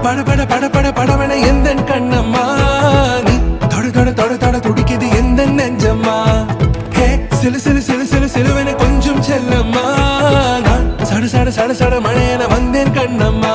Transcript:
பட பட பட பட படவன எந்த கண்ணம்மா நீ தொட தொட தொட தொட துடிக்குது எந்த நெஞ்சம்மா ஹே சிலு சிலு சிலு சிலு சிலுவன கொஞ்சம் செல்லம்மா நான் சட சட சட சட மழையன வந்தேன் கண்ணம்மா